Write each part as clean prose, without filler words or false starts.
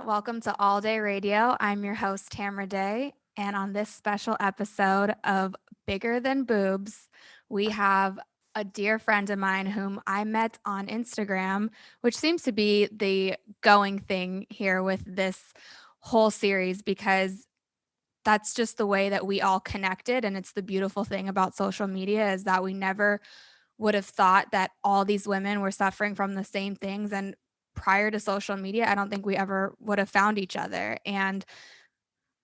everyone. Welcome to All Day Radio. I'm your host, Tamara Day. And on this special episode of Bigger Than Boobs, we have a dear friend of mine whom I met on Instagram, which seems to be the going thing here with this whole series because that's just the way that we all connected. And it's the beautiful thing about social media is that we never would have thought that all these women were suffering from the same things. And prior to social media, I don't think we ever would have found each other. And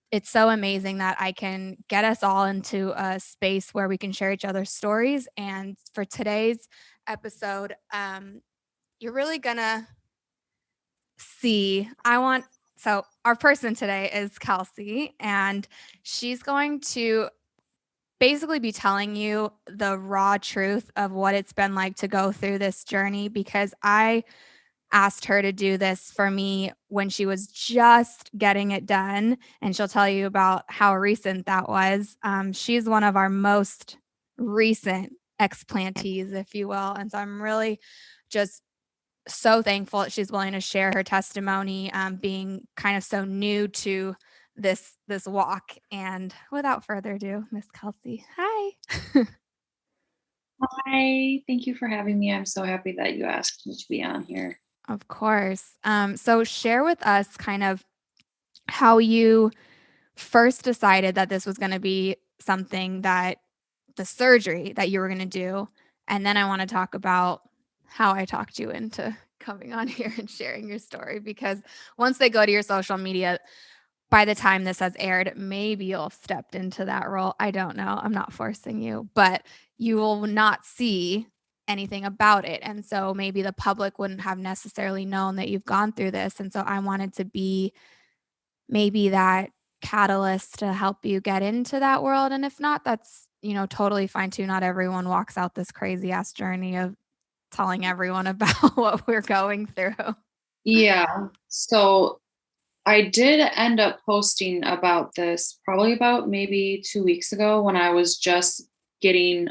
it's so amazing that I can get us all into a space where we can share each other's stories. And for today's episode, you're really gonna see. So our person today is Kelsie, and she's going to basically be telling you the raw truth of what it's been like to go through this journey because I asked her to do this for me when she was just getting it done. And she'll tell you about how recent that was. She's one of our most recent explantees, if you will. And so I'm really just so thankful that she's willing to share her testimony, being kind of so new to this walk. And without further ado, Miss Kelsie, hi. Hi, thank you for having me. I'm so happy that you asked me to be on here. Of course. So share with us kind of how you first decided that this was going to be something that the surgery that you were going to do. And then I want to talk about how I talked you into coming on here and sharing your story because once they go to your social media, by the time this has aired, maybe you'll have stepped into that role. I don't know. I'm not forcing you, but you will not see anything about it. And so maybe the public wouldn't have necessarily known that you've gone through this. And so I wanted to be maybe that catalyst to help you get into that world. And if not, that's, totally fine too. Not everyone walks out this crazy ass journey of telling everyone about what we're going through. Yeah, so I did end up posting about this probably about maybe 2 weeks ago when I was just getting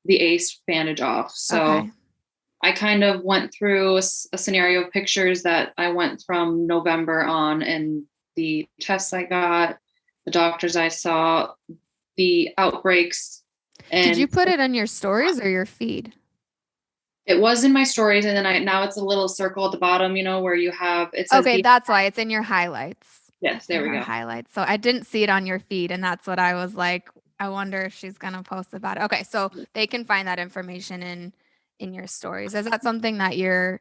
the ACE bandage off. So Okay. I kind of went through a scenario of pictures that I went from November on and the tests I got, the doctors I saw, the outbreaks. Did you And put it on your stories or your feed? it was in my stories, and then now it's a little circle at the bottom, where it says Okay, that's why it's in your highlights. yes, there In we our go. highlights. So I didn't see it on your feed, and that's what I was like, I wonder if she's gonna post about it. Okay, so they can find that information in your stories. Is that something that you're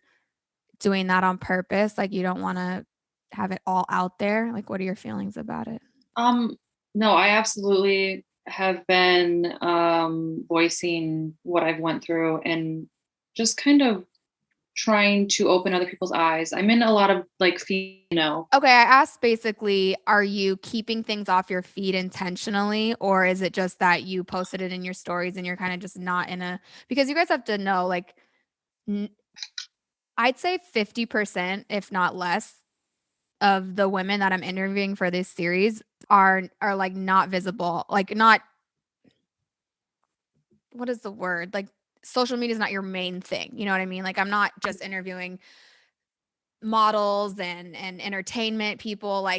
doing that on purpose? Like you don't want to have it all out there? Like what are your feelings about it? Um, no, I absolutely have been voicing what I've went through and just kind of trying to open other people's eyes. I'm in a lot of Okay, I asked basically, are you keeping things off your feed intentionally, or is it just that you posted it in your stories and you're kind of just not in a because you guys have to know, like, I'd say 50%, if not less, of the women that I'm interviewing for this series are like not visible, like not what is the word? Like social media is not your main thing. You know what I mean? Like I'm not just interviewing models and entertainment people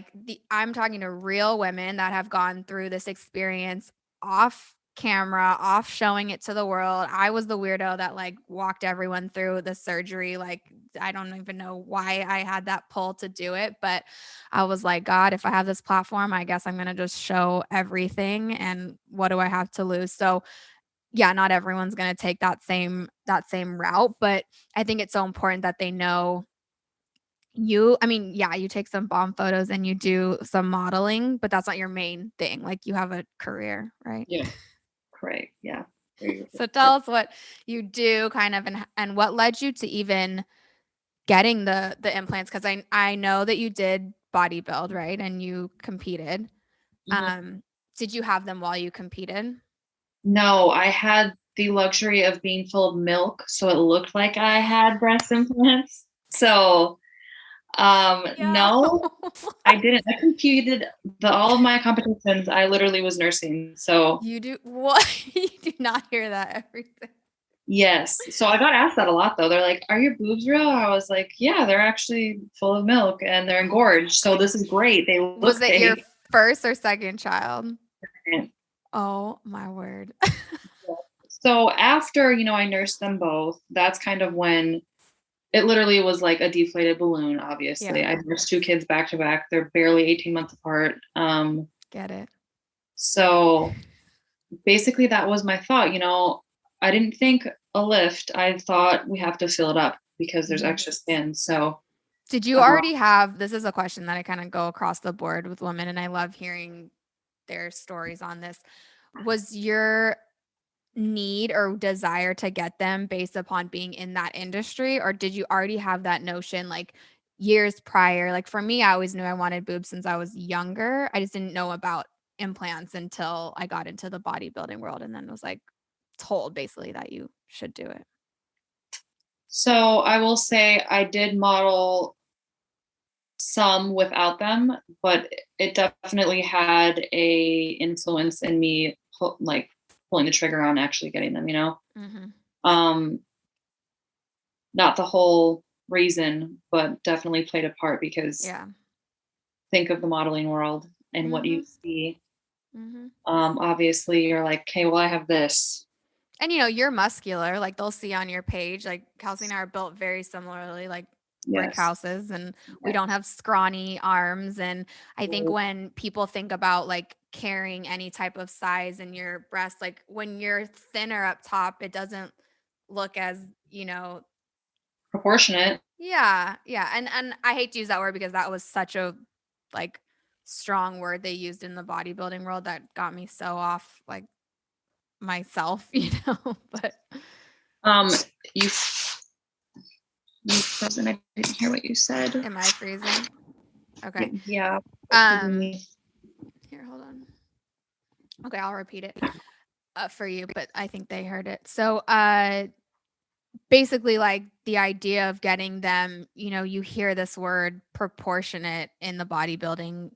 I'm talking to real women that have gone through this experience off camera, off showing it to the world. I was the weirdo that like walked everyone through the surgery. Like I don't even know why I had that pull to do it, but I was like, God, if I have this platform, I guess I'm going to just show everything and what do I have to lose? So yeah, not everyone's going to take that same route, but I think it's so important that they know yeah, you take some bomb photos and you do some modeling, but that's not your main thing. Like you have a career, right? yeah, great. Yeah. There you So go. tell us what you do kind of and what led you to even getting the implants because I know that you did bodybuild, right? And you competed. Mhm. Um did you have them while you competed? No, I had the luxury of being full of milk, so it looked like I had breast implants. So Yeah. no, I didn't. I competed all of my competitions. I literally was nursing. So You do what? You do not hear that every day. Yes. So I got asked that a lot though. They're like, "Are your boobs real?" I was like, "Yeah, they're actually full of milk and they're engorged. So this is great. They Was look it your fake." first or second child? Oh my word. So after, I nursed them both, that's kind of when it literally was like a deflated balloon, obviously. Yeah, I nursed two kids back to back. They're barely 18 months apart. get it. So basically that was my thought, I didn't think a lift. I thought we have to fill it up because there's Mhm. extra skin. So Did you uh, already have this is a question that I kind of go across the board with women, and I love hearing their stories on this. Was your need or desire to get them based upon being in that industry, or did you already have that notion like years prior? Like for me, I always knew I wanted boobs since I was younger. I just didn't know about implants until I got into the bodybuilding world and then was like told basically that you should do it. so I will say I did model some without them, but it definitely had a influence in me like pulling the trigger on actually getting them. Mhm. Um not the whole reason, but definitely played a part because Yeah. think of the modeling world and what you Mhm. see. Mhm. Obviously you're like, okay, well, I have this. And you're muscular, like they'll see on your page, like Kelsey and I are built very similarly, like brick Yes. houses, and we Yeah. don't have scrawny arms. And I think when people think about like carrying any type of size in your breast, like when you're thinner up top, it doesn't look as, Proportionate. yeah, yeah. And I hate to use that word because that was such a like strong word they used in the bodybuilding world that got me so off like myself, but Um, you you frozen. I didn't hear what you said. am I freezing? Okay. Yeah, forgive Um, me. here, hold on. Okay, I'll repeat it for you, but I think they heard it. So, basically, like the idea of getting them, you hear this word proportionate in the bodybuilding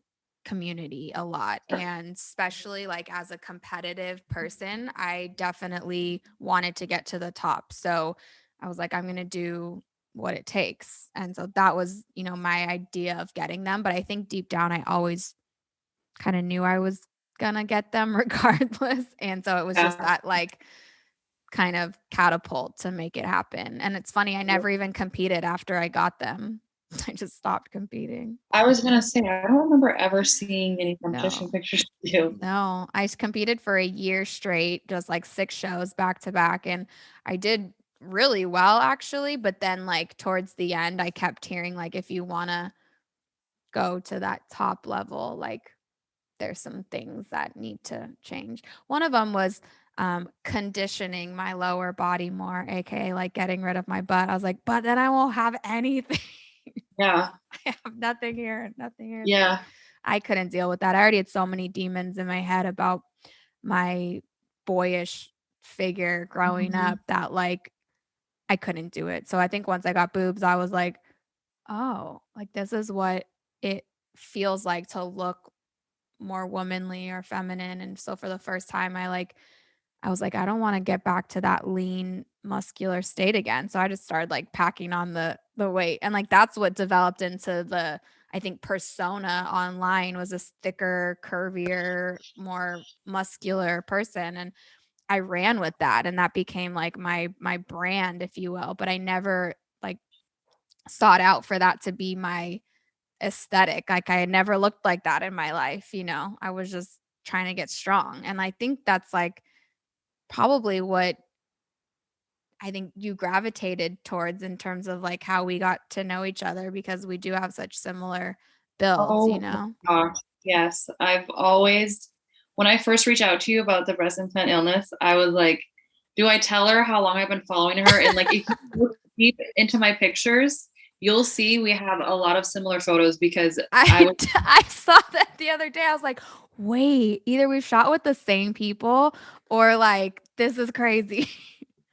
community a lot. And especially like as a competitive person, I definitely wanted to get to the top. So I was like, I'm going to do what it takes. And so that was, my idea of getting them. But I think deep down, I always kind of knew I was gonna get them regardless. And so it was just Yeah. that like kind of catapult to make it happen. And it's funny, I never even competed after I got them. I just stopped competing. I was gonna say I don't remember ever seeing any competition No. pictures of you. No, competed for a year straight, just like 6 shows back to back, and I did really well actually, but then like towards the end I kept hearing like if you want to go to that top level, like there's some things that need to change. One of them was conditioning my lower body more, aka like getting rid of my butt. I was like, but then I won't have anything. Yeah. I have nothing here, nothing here. So Yeah. I couldn't deal with that. I already had so many demons in my head about my boyish figure growing Mhm. up that like I couldn't do it. So I think once I got boobs, I was like, oh, like this is what it feels like to look more womanly or feminine. And so for the first time, I was like, I don't want to get back to that lean, muscular state again. So I just started like packing on the weight. And like that's what developed into the I think persona online was this thicker, curvier, more muscular person. And I ran with that and that became like my brand, if you will. But I never like sought out for that to be my aesthetic. Like I had never looked like that in my life. I was just trying to get strong. And I think that's like probably what I think you gravitated towards in terms of like how we got to know each other because we do have such similar builds, you Oh my know? gosh. Yes. I've always, when I first reached out to you about the breast implant illness, I was like, do I tell her how long I've been following her? And like, if you look deep into my pictures, you'll see we have a lot of similar photos because I was, I saw that the other day. I was like, wait, either we shot with the same people or like this is crazy.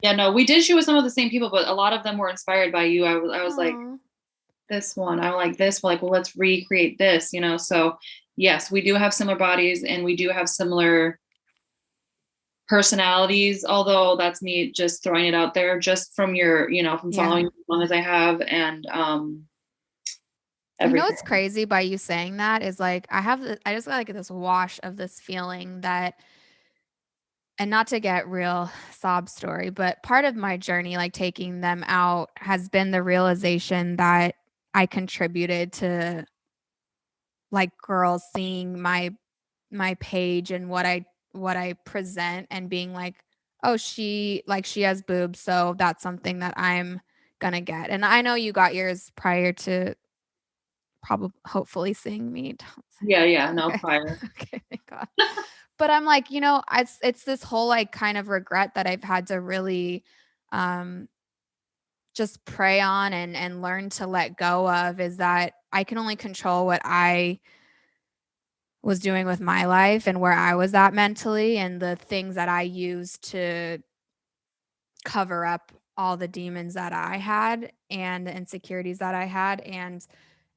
yeah, no, we did shoot with some of the same people, but a lot of them were inspired by you. I was like, Oh, this one, I like this. Like, well, let's recreate this. So yes, we do have similar bodies and we do have similar personalities, although that's me just throwing it out there, just from your, from following Yeah. you as long as I have, and You know everything. what's crazy by you saying that is like I just got like this wash of this feeling that, and not to get real sob story, but part of my journey, like taking them out, has been the realization that I contributed to like girls seeing my page and what I present and being like, "Oh, she has boobs, so that's something that I'm gonna get." And I know you got yours prior to probably hopefully seeing me. Don't say Yeah, yeah, that. no Okay. prior. Okay, thank God. But I'm like, it's this whole like kind of regret that I've had to really um just pray on and learn to let go of, is that I can only control what I was doing with my life and where I was at mentally and the things that I used to cover up all the demons that I had and the insecurities that I had. And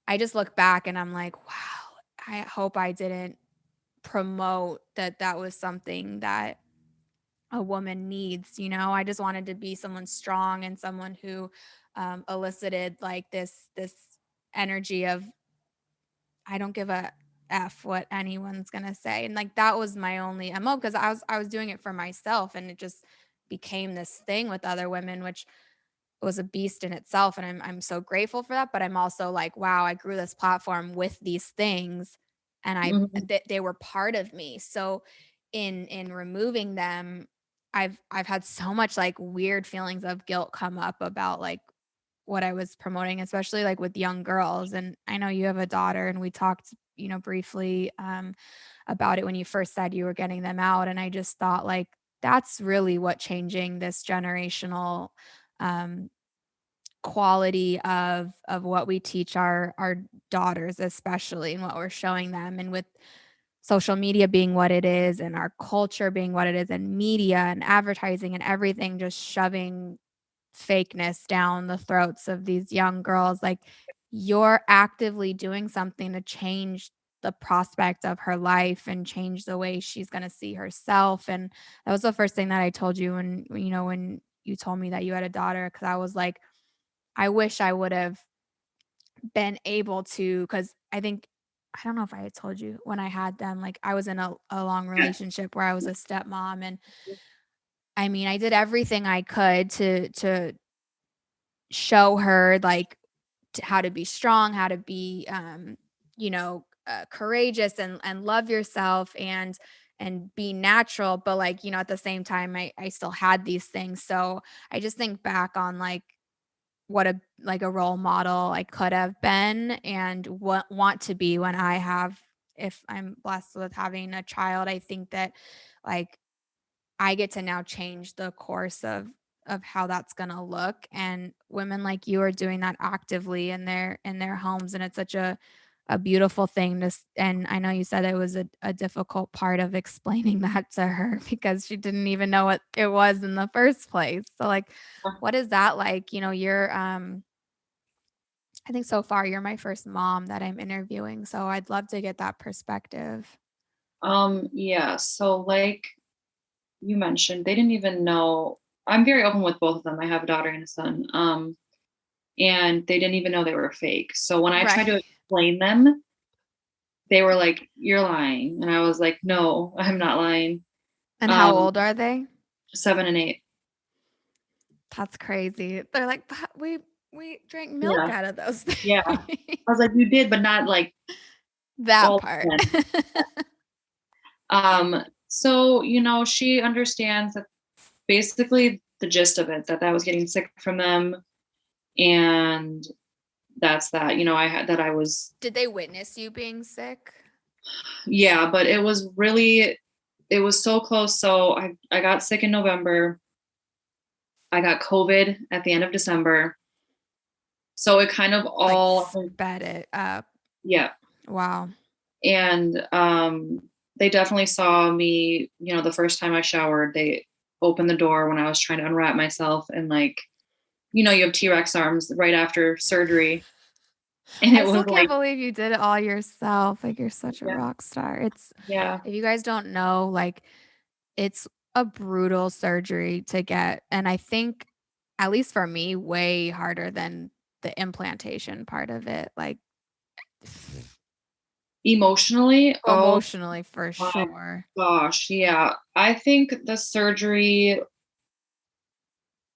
I just look back and I'm like, wow, I hope I didn't promote that that was something that a woman needs. I just wanted to be someone strong and someone who elicited like this energy of I don't give a F what anyone's gonna say. And like that was my only MO because I was doing it for myself and it just became this thing with other women, which was a beast in itself. And I'm so grateful for that. But I'm also like, wow, I grew this platform with these things and Mhm. they were part of me. So in removing them, I've had so much like weird feelings of guilt come up about like what I was promoting, especially like with young girls. And I know you have a daughter, and we talked, briefly about it when you first said you were getting them out. And I just thought, like, that's really what changing this generational um, quality of what we teach our daughters, especially, and what we're showing them. And with social media being what it is, and our culture being what it is, and media and advertising and everything just shoving fakeness down the throats of these young girls, like, you're actively doing something to change the prospect of her life and change the way she's gonna see herself. And that was the first thing that I told you when you told me that you had a daughter, because I was like, I wish I would have been able to, because I don't know if I had told you when I had them, like, I was in a long Yeah. relationship where I was a stepmom, and I mean, I did everything I could to show her, like, how to be strong, how to be, courageous and love yourself and be natural. But like, at the same time, I still had these things. So I just think back on like what a role model I could have been and what want to be when I have, if I'm blessed with having a child. I think that like I get to now change the course of how that's gonna look, and women like you are doing that actively in their homes, and it's such a beautiful thing and I know you said it was a difficult part of explaining that to her because she didn't even know what it was in the first place. So, like, what is that like? You're, I think so far you're my first mom that I'm interviewing, so I'd love to get that perspective. Yeah, so like you mentioned, they didn't even know. I'm very open with both of them. I have a daughter and a son. And they didn't even know they were fake. So when I tried Right. to explain them, they were like, "You're lying." And I was like, "No, I'm not lying." And how Um, old are they? 7 and 8. That's crazy. They're like, "But we drank milk Yeah. out of those Yeah. things." I was like, "You did, but not like That all part. 10." So, she understands that basically the gist of it, that I was getting sick from them, and that's that. I was, Did they witness you being sick? yeah, but it was so close. So I got sick in November. I got COVID at the end of December. So it kind of Like, all, sped it up. yeah. Wow. And they definitely saw me, the first time I showered, they opened the door when I was trying to unwrap myself, and like, you have T-Rex arms right after surgery. And I it still was can't like, believe you did it all yourself. Like, you're such a yeah, rock star. It's yeah. If you guys don't know, like, it's a brutal surgery to get, and I think, at least for me, way harder than the implantation part of it, like Emotionally, oh emotionally for my sure. gosh, yeah. I think the surgery,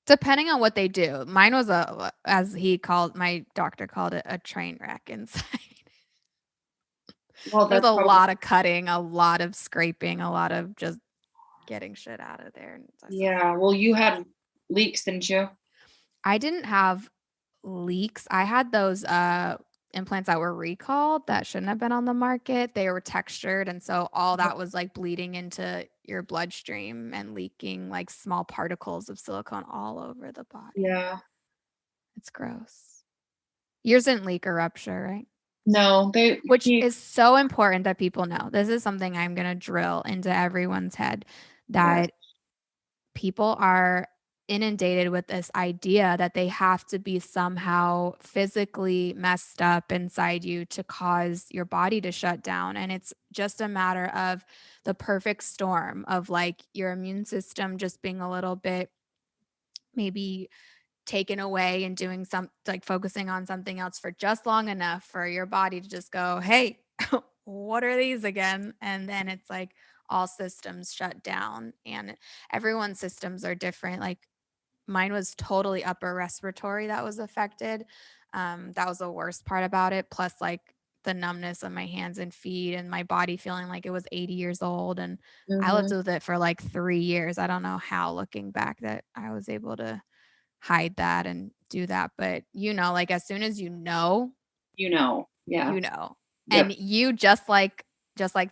Depending on what they do. Mine was as my doctor called it, a train wreck inside. well, There was that's a probably, lot of cutting, a lot of scraping, a lot of just getting shit out of there, and yeah. Well, you had leaks, didn't you? I didn't have leaks. I had those, implants that were recalled that shouldn't have been on the market. They were textured, and so all Yep. that was, like, bleeding into your bloodstream and leaking, like, small particles of silicone all over the body. Yeah. It's gross. Yours didn't leak or rupture, right? No, Which he, is so important that people know. This is something I'm gonna drill into everyone's head, yes. that people are inundated with this idea that they have to be somehow physically messed up inside you to cause your body to shut down. And it's just a matter of the perfect storm of like your immune system just being a little bit maybe taken away and doing some like focusing on something else for just long enough for your body to just go, hey, what are these again? And then it's like all systems shut down, and everyone's systems are different. Like mine was totally upper respiratory that was affected. That was the worst part about it. Plus, like the numbness of my hands and feet and my body feeling like it was 80 years old. And I lived Mhm. with it for like 3 years. I don't know how, looking back, that I was able to hide that and do that. But like as soon as Yeah. you know. And Yep. you just like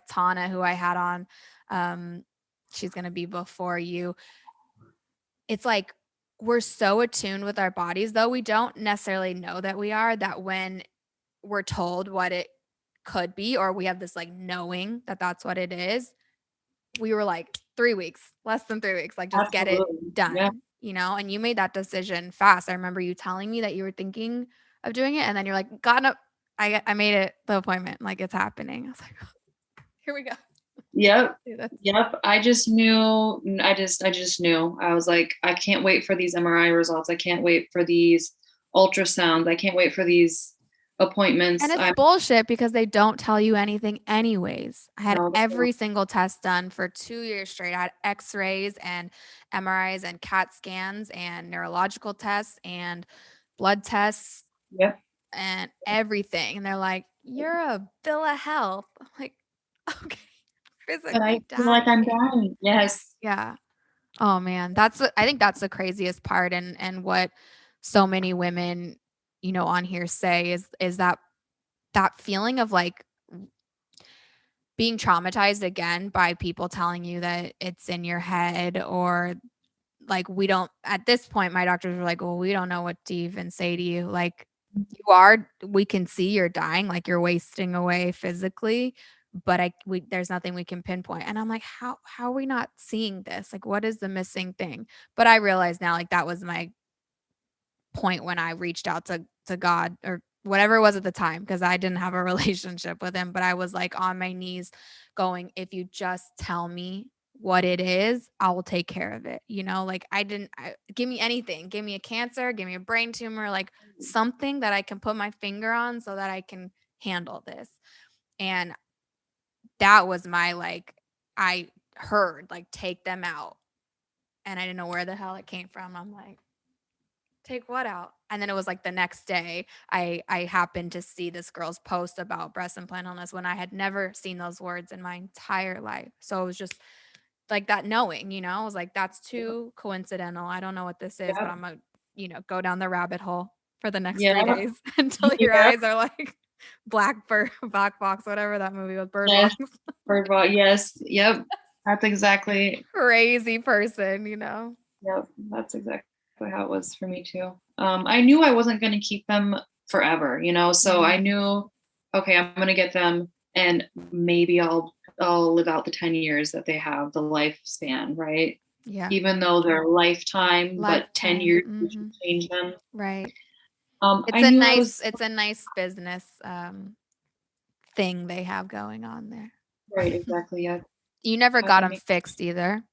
Tana, who I had on, um, she's gonna be before you. It's like we're so attuned with our bodies, though we don't necessarily know that we are, that when we're told what it could be, or we have this like knowing that that's what it is, we were like 3 weeks, less than 3 weeks, like just get it Absolutely. Yeah. done. And you made that decision fast. I remember you telling me that you were thinking of doing it, and then you're like, "God, no, I made it the appointment, like it's happening." I was like, "Here we go." Yep. Do this. Yep. I just knew. I was like, I can't wait for these MRI results. I can't wait for these ultrasounds. I can't wait for these And appointments. it's I bullshit because they don't tell you anything anyways. I had know. every single test done for 2 years straight. I had X-rays and MRIs and CAT scans and neurological tests and blood tests Yep. and everything. And they're like, "You're a bill of health." I'm like, "Okay, But I physically feel like I'm dying." dying. Yes. Yeah. Oh man, I think that's the craziest part, and what so many women, on here say is that feeling of like being traumatized again by people telling you that it's in your head, or like we don't at this point my doctors were like, well, we don't know what to even say to you. Like we can see you're dying, like you're wasting away physically, but there's nothing we can pinpoint. And I'm like, how are we not seeing this? Like what is the missing thing? But I realize now, like that was my point when I reached out to God or whatever it was at the time, because I didn't have a relationship with him, but I was like on my knees going, if you just tell me what it is, I will take care of it. Like give me anything, give me a cancer, give me a brain tumor, like something that I can put my finger on so that I can handle this. And that was my like, I heard like take them out, and I didn't know where the hell it came from. I'm like, take what out? And then it was like the next day, I happened to see this girl's post about breast implant illness when I had never seen those words in my entire life. So it was just like that knowing, I was like, that's too coincidental. I don't know what this is, but Yep. I'm gonna, go down the rabbit hole for the next 3 days Yep. until your Yep. eyes are like black box, whatever that movie was, bird Yes. box. First of all, yes. Yep. That's exactly. Crazy person. Yep. That's exactly how it was for me too. I knew I wasn't going to keep them forever. So I Mhm. knew, okay, I'm going to get them, and maybe I'll live out the 10 years that they have the lifespan, right? Yeah. Even though they're lifetime, but 10 Lifetime. years you should Mhm. change them. Right. I knew I was It's a nice business, thing they have going on there. right. Exactly. Yeah. You never got Having them me. fixed either?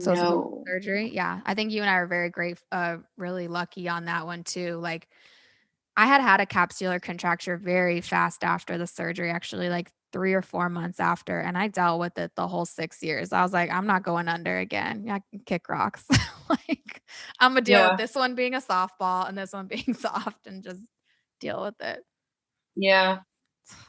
So it's a No. surgery? Yeah, I think you and I are very great really lucky on that one too, like, I had a capsular contracture very fast after the surgery, actually, like 3 or 4 months after, and I dealt with it the whole 6 years. I was like, "I'm not going under again. Yeah, I can kick rocks." Like, Imma deal with Yeah. this one being a softball and this one being soft and just deal with it. Yeah.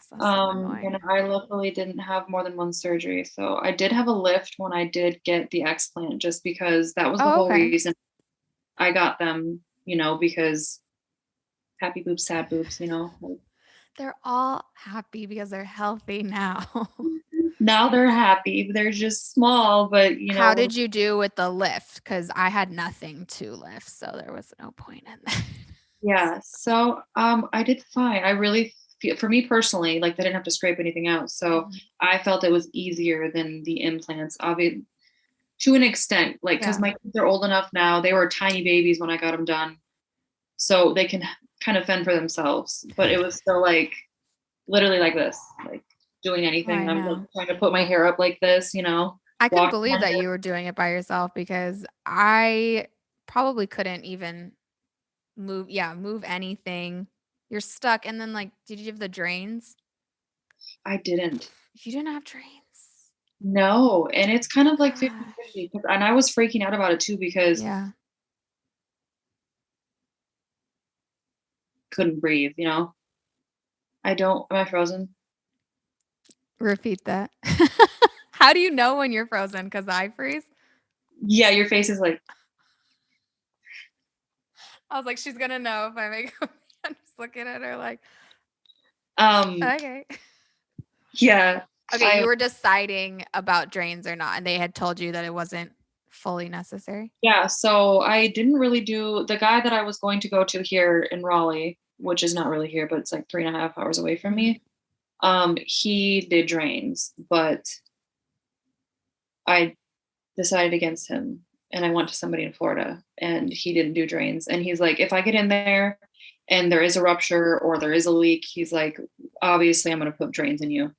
So And annoying. I luckily didn't have more than one surgery. So I did have a lift when I did get the explant just because that was the Oh, whole okay. reason I got them, because happy boobs, sad boobs, like They're all happy because they're healthy now. now they're happy. They're just small, but How did you do with the lift? Because I had nothing to lift, so there was no point in that. yeah. So I did fine. I really feel for me personally, like they didn't have to scrape anything out. So Mhm. I felt it was easier than the implants, obviously to an extent, like because Yeah. my kids are old enough now. They were tiny babies when I got them done. So they can kind of fend for themselves. But it was still like literally like this, like doing Oh, I anything. I'm like know. trying to put my hair up like this, I couldn't walking believe my that hair. you were doing it by yourself because I probably couldn't even move anything. You're stuck, and then, like, did you have the drains? I didn't. You didn't have drains? No. And it's kind of like 50 Gosh. 50. And I was freaking out about it too because Yeah. couldn't breathe. Am I frozen? Repeat that. How do you know when you're frozen? Because I freeze? Yeah, your face is like, I was like, "She's gonna know if I make I'm just looking at her like, um, "Okay." yeah. Okay, I you were deciding about drains or not, and they had told you that it wasn't fully necessary? Yeah, so I didn't really do the guy that I was going to go to here in Raleigh, which is not really here, but it's like 3.5 hours away from Mhm. me. He did drains, but I decided against him and I went to somebody in Florida and he didn't do drains. And he's like, if I get in there and there is a rupture or there is a leak, he's like, obviously I'm gonna put drains in you.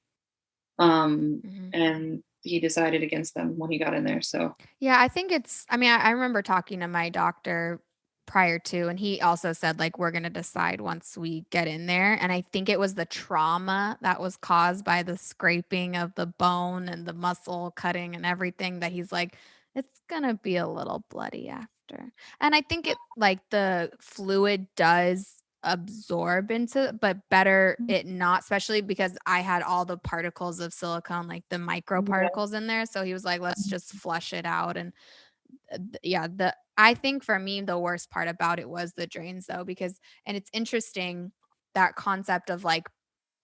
Mhm. And he decided against them when he got in there. So Yeah, I think I mean, I remember talking to my doctor prior to, and he also said, like, "We're gonna decide once we get in there," and I think it was the trauma that was caused by the scraping of the bone and the muscle cutting and everything that he's like, "It's gonna be a little bloody after." And I think like, the fluid does absorb into but better it not, especially because I had all the particles of silicone, like the micro yeah, particles in there, so he was like, "Let's just flush it out," and, yeah, the I think for me, the worst part about it was the drains though, because and it's interesting that concept of, like,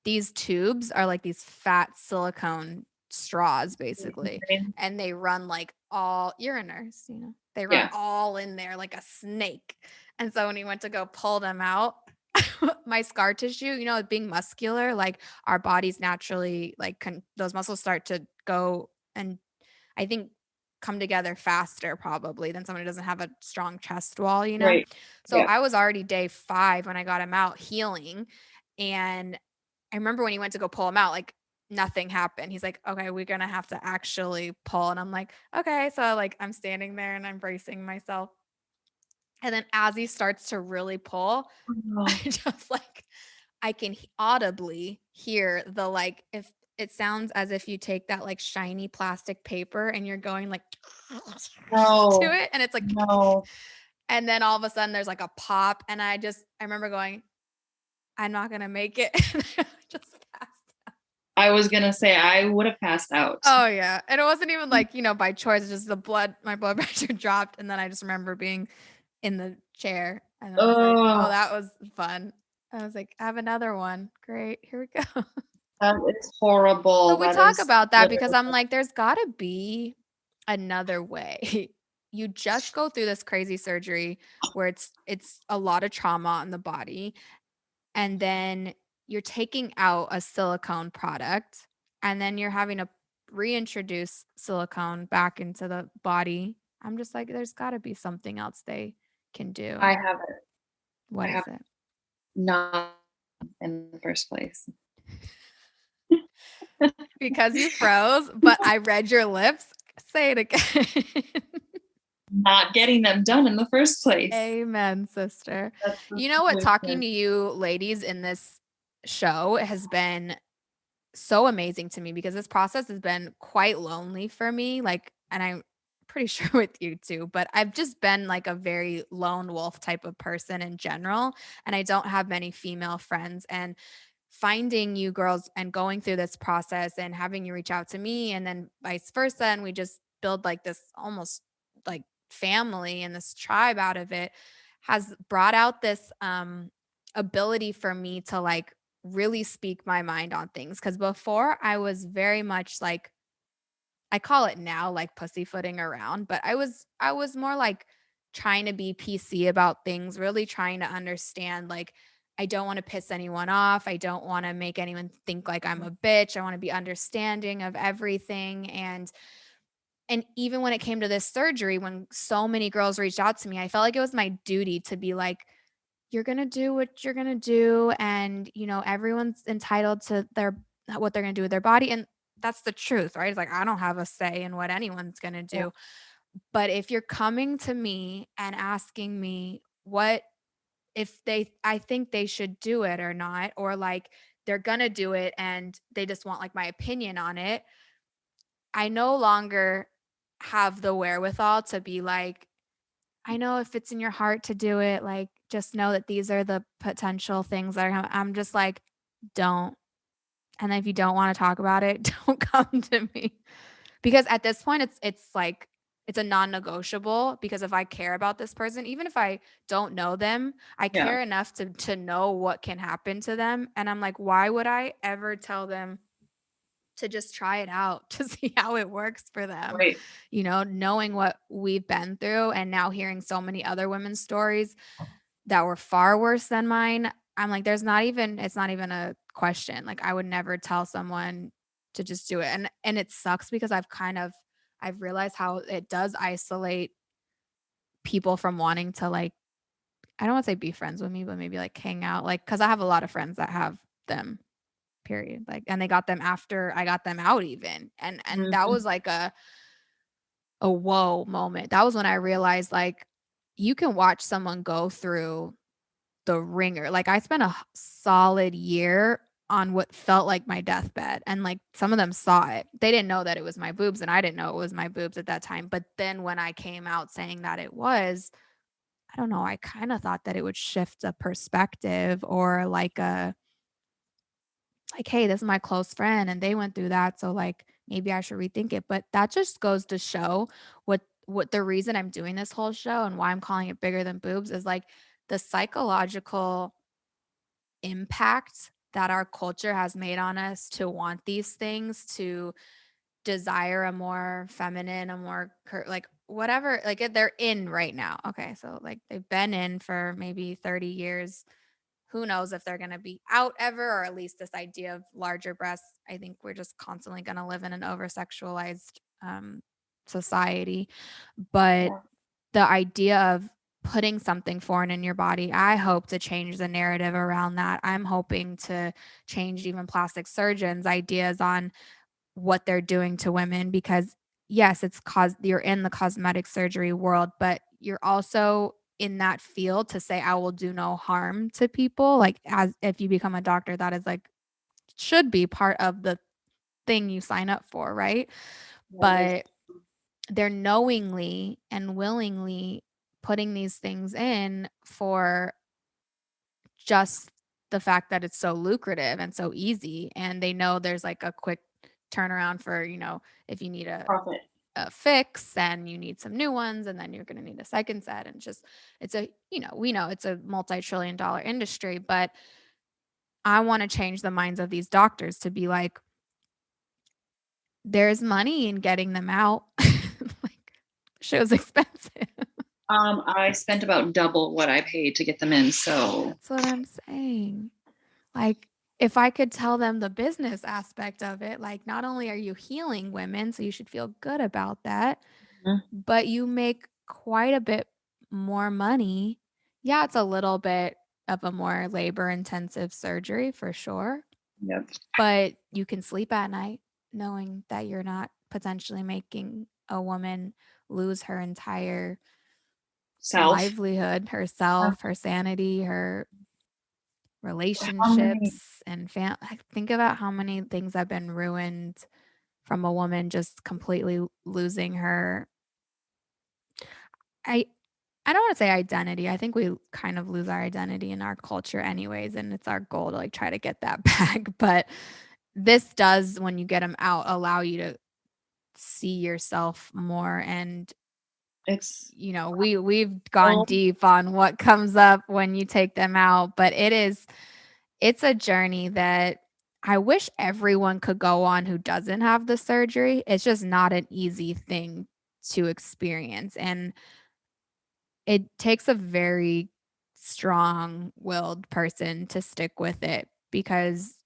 these tubes are like these fat silicone straws basically, and they run like all you're a nurse, they run yeah, all in there like a snake. And so when he went to go pull them out, my scar tissue, being muscular, like our bodies naturally like those muscles start to go and I think come together faster probably than someone who doesn't have a strong chest wall. right. So Yeah. I was already day 5 when I got him out healing, and I remember when he went to go pull him out, like, nothing happened. He's like, "Okay, we're gonna have to actually pull," and I'm like, "Okay." So, like, I'm standing there and I'm bracing myself, and then as he starts to really pull, I Oh, just, like I can audibly hear like, if it sounds as if you take that, like, shiny plastic paper and you're going, like, to no, it, and it's like no. and then all of a sudden there's, like, a pop, and I remember going, "I'm not gonna make it." And I just passed. I was gonna say I would have passed out. Oh, yeah, and it wasn't even like, by choice, it's just my blood pressure dropped, and then I just remember being in the chair, and I was like, "Oh, Oh, that was fun." I was like, "I have another one. Great, here we go." that is horrible. So we That talk is about that because literally I'm like, there's gotta be another way. You just go through this crazy surgery where it's a lot of trauma on the body, and then you're taking out a silicone product, and then you're having to reintroduce silicone back into the body. I'm just like, there's gotta be something else they can I do. haven't. I What is have it? not in the first place. Because you froze, but I read your lips. Say it again. Not getting them done in the first place. Amen, sister. That's the You know what? Talking solution. to you ladies in this show has been so amazing to me because this process has been quite lonely for me. Like, and I'm pretty sure with you too, but I've just been like a very lone wolf type of person in general. And I don't have many female friends. And finding you girls and going through this process and having you reach out to me and then vice versa. And we just build like this almost like family and this tribe out of it has brought out this ability for me to like really speak my mind on things. Cause before I was very much like, I call it now like pussyfooting around, but I was more like trying to be PC about things, really trying to understand like I don't want to piss anyone off. I don't want to make anyone think like I'm a bitch. I want to be understanding of everything and even when it came to this surgery when so many girls reached out to me, I felt like it was my duty to be like you're going to do what you're going to do and everyone's entitled to their what they're going to do with their body and that's the truth, right? It's like I don't have a say in what anyone's going to Yeah. do. But if you're coming to me and asking me what if they I think they should do it or not or like they're going to do it and they just want like my opinion on it, I no longer have the wherewithal to be like I know if it's in your heart to do it, like, just know that these are the potential things that are I'm just like, "Don't." And then if you don't wanna talk about it, don't come to me. Because at this point, it's like it's a non-negotiable because if I care about this person, even if I don't know them, I Yeah. care enough to know what can happen to them, and I'm like, "Why would I ever tell them to just try it out to see how it works for them?" Right. Knowing what we've been through and now hearing so many other women's stories that were far worse than mine, I'm like, it's not even a question. Like I would never tell someone to just do it. And it sucks because I've realized how it does isolate people from wanting to like I don't want to say be friends with me, but maybe like hang out. Like, cause I have a lot of friends that have them, period. Like, and they got them after I got them out even. And that Mhm. was like a whoa moment. That was when I realized like you can watch someone go through the ringer. Like I spent a solid year on what felt like my deathbed and like some of them saw it. They didn't know that it was my boobs and I didn't know it was my boobs at that time. But then when I came out saying that it was, I don't know, I kind of thought that it would shift a perspective or like, hey, this is my close friend and they went through that. So like maybe I should rethink it. But that just goes to show what the reason I'm doing this whole show and why I'm calling it bigger than boobs is like the psychological impact that our culture has made on us to want these things, to desire a more feminine, a more like whatever, like they're in right now. Okay, so like they've been in for maybe 30 years. Who knows if they're going to be out ever, or at least this idea of larger breasts. I think we're just constantly going to live in an over sexualized society. But Yeah. the idea of putting something foreign in your body, I hope to change the narrative around that. I'm hoping to change even plastic surgeons' ideas on what they're doing to women because yes, it's cause you're in the cosmetic surgery world, but you're also in that field to say I will do no harm to people. Like as if you become a doctor, that is like should be part of the thing you sign up for, right? Yeah, it is. But they're knowingly and willingly putting these things in for just the fact that it's so lucrative and so easy and they know there's like a quick turnaround for if you need Profit. a fix and you need some new ones and then you're going to need a second set and just it's a we know it's a multi-trillion dollar industry but I want to change the minds of these doctors to be like there's money in getting them out like show's expensive. I spent about double what I paid to get them in. So That's what I'm saying. Like, if I could tell them the business aspect of it, like, not only are you healing women, so you should feel good about that, mhm. but you make quite a bit more money. Yeah, it's a little bit of a more labor intensive surgery for sure, Yep. but you can sleep at night knowing that you're not potentially making a woman lose her entire Self. livelihood, herself, her sanity, her How many relationships, and think about how many things have been ruined from a woman just completely losing her. I I don't wanna say identity. I think we kind of lose our identity in our culture anyways, and it's our goal to, like, try to get that back, but this does, when you get them out, allow you to see yourself more, and, it's we've gone all deep on what comes up when you take them out, but it's a journey that I wish everyone could go on who doesn't have the surgery. It's just not an easy thing to experience, and it takes a very strong-willed person to stick with it because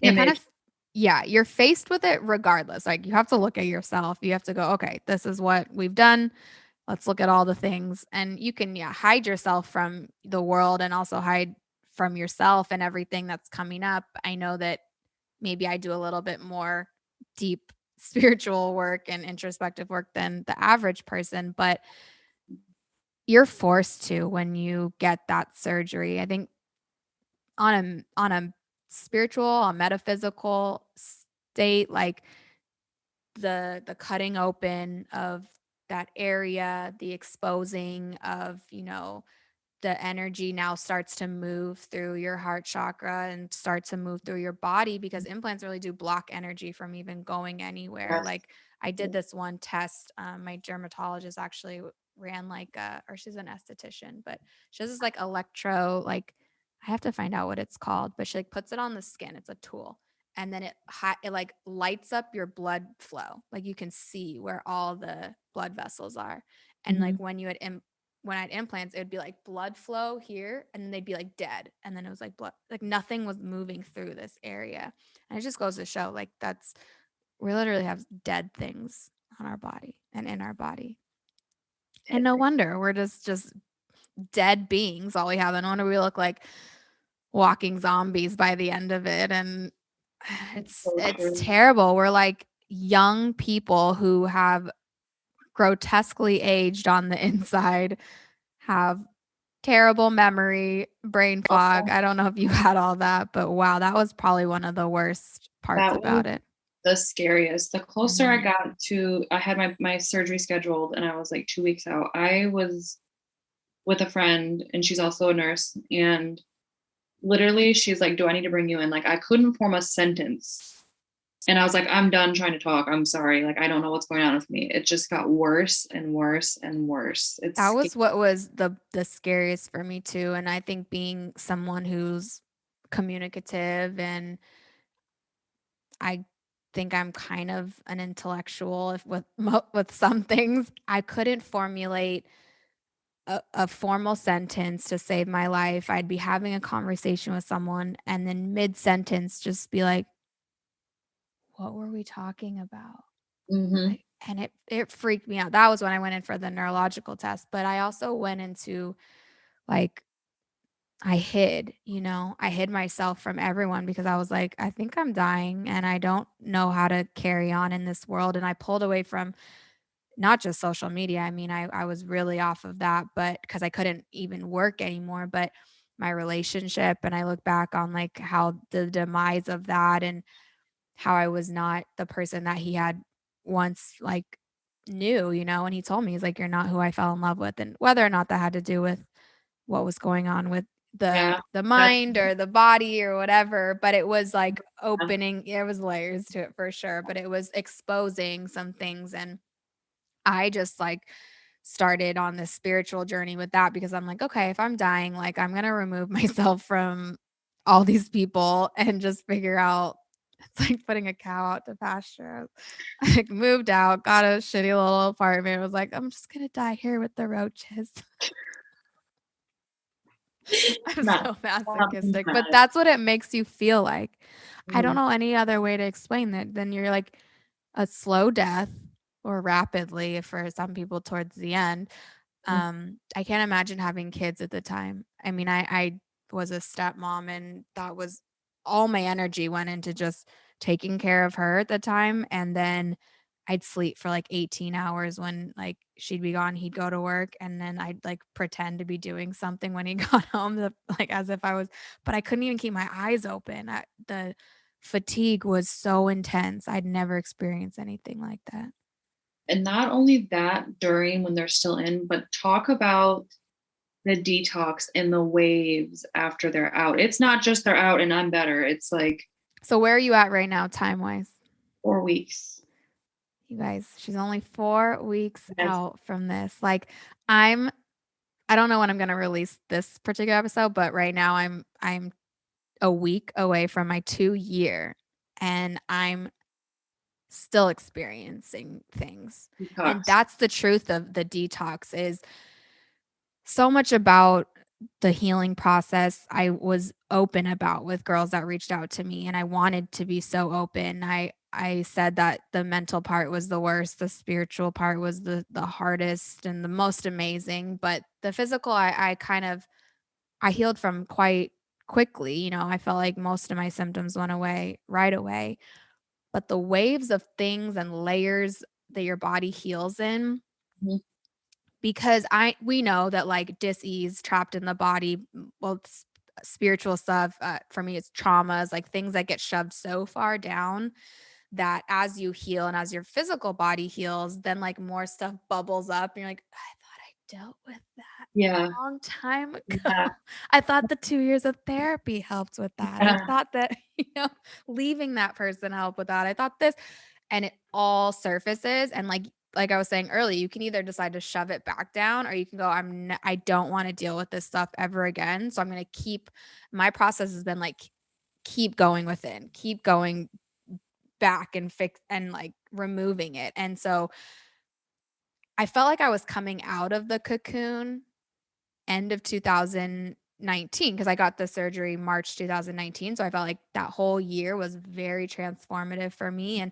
you're kind image. of yeah, you're faced with it regardless. Like, you have to look at yourself. You have to go, "Okay, this is what we've done. Let's look at all the things." And you can, yeah, hide yourself from the world and also hide from yourself and everything that's coming up. I know that maybe I do a little bit more deep spiritual work and introspective work than the average person, but you're forced to when you get that surgery. I think on a spiritual, a metaphysical state, like the cutting open of that area, the exposing of, the energy now starts to move through your heart chakra and start to move through your body because implants really do block energy from even going anywhere. Yes. Like, I did this one test. My dermatologist actually ran like or she's an esthetician, but she has this like electro, like, I have to find out what it's called, but she like puts it on the skin. It's a tool. And then it like lights up your blood flow. Like, you can see where all the blood vessels are. And like Mhm. when I had implants, it would be like blood flow here, and then they'd be like dead. And then it was like blood, like nothing was moving through this area. And it just goes to show, like, we literally have dead things on our body and in our body. And no wonder we're just dead beings. All we have, and no wonder we look like walking zombies by the end of it. And it's So it's true. terrible. We're like young people who have grotesquely aged on the inside, have terrible memory, brain fog. Oh, I don't know if you had all that, but wow, that was probably one of the worst parts that was about it. the scariest. The closer I Mhm. got to I had my surgery scheduled and I was like 2 weeks out. I was with a friend and she's also a nurse, and literally she's like, "Do I need to bring you in?" Like, I couldn't form a sentence. And I was like, "I'm done trying to talk. I'm sorry. Like, I don't know what's going on with me." It just got worse and worse and worse. That It's was what was the scariest for me too, and I think being someone who's communicative, and I think I'm kind of an intellectual if with some things, I couldn't formulate a formal sentence to save my life. I'd be having a conversation with someone and then mid sentence just be like, "What were we talking about?" mhm. And it freaked me out. That was when I went in for the neurological test, but I also went into, like, I hid, I hid myself from everyone because I was like, "I think I'm dying and I don't know how to carry on in this world," and I pulled away from not just social media. I mean, I was really off of that, but because I couldn't even work anymore, but my relationship, and I look back on, like, how the demise of that and how I was not the person that he had once, like, knew, and he told me, he's like, "You're not who I fell in love with," and whether or not that had to do with what was going on with the Yeah. the That's mind or the body or whatever, but it was, like, yeah. opening there was layers to it for sure, but it was exposing some things, and I just, like, started on this spiritual journey with that because I'm like, "Okay, if I'm dying, like, I'm gonna remove myself from all these people and just figure out." It's like putting a cow out to pasture. I, like, moved out, got a shitty little apartment, was like, "I'm just gonna die here with the roaches." I'm Not so masochistic, but sometimes. that's what it makes you feel like. I don't Mhm. know any other way to explain that than you're like a slow death, or rapidly for some people towards the end. I can't imagine having kids at the time. I mean, I was a stepmom, and that was all my energy went into just taking care of her at the time, and then I'd sleep for like 18 hours when like she'd be gone, he'd go to work, and then I'd like pretend to be doing something when he got home, like as if I was, but I couldn't even keep my eyes open. The fatigue was so intense. I'd never experienced anything like that. And not only that during when they're still in, but talk about the detox and the waves after they're out. It's not just they're out and I'm better. It's like So where are you at right now time wise? 4 weeks. You guys, she's only 4 weeks Yes. out from this. Like I'm I don't know when I'm gonna release this particular episode, but right now I'm a week away from my 2 year, and I'm still experiencing things. And Detox. that's the truth of the detox is so much about the healing process I was open about with girls that reached out to me, and I wanted to be so open. I said that the mental part was the worst, the spiritual part was the hardest and the most amazing, but the physical I kind of I healed from quite quickly. I felt like most of my symptoms went away right away. But the waves of things and layers that your body heals in, Mhm. because we know that like dis-ease trapped in the body, well, it's spiritual stuff, for me it's traumas, like things that get shoved so far down that as you heal and as your physical body heals, then like more stuff bubbles up and you're like, I thought I dealt with that Yeah. a long time ago. Yeah. I thought the 2 years of therapy helped with that. I Yeah. thought that, leaving that person helped with that. I thought this, and it all surfaces. And like I was saying earlier, you can either decide to shove it back down or you can go, I don't want to deal with this stuff ever again. So I'm going to keep, my process has been like, keep going within, keep going back and fix and like removing it. And so I felt like I was coming out of the cocoon end of 2019 because I got the surgery March 2019. So I felt like that whole year was very transformative for me. And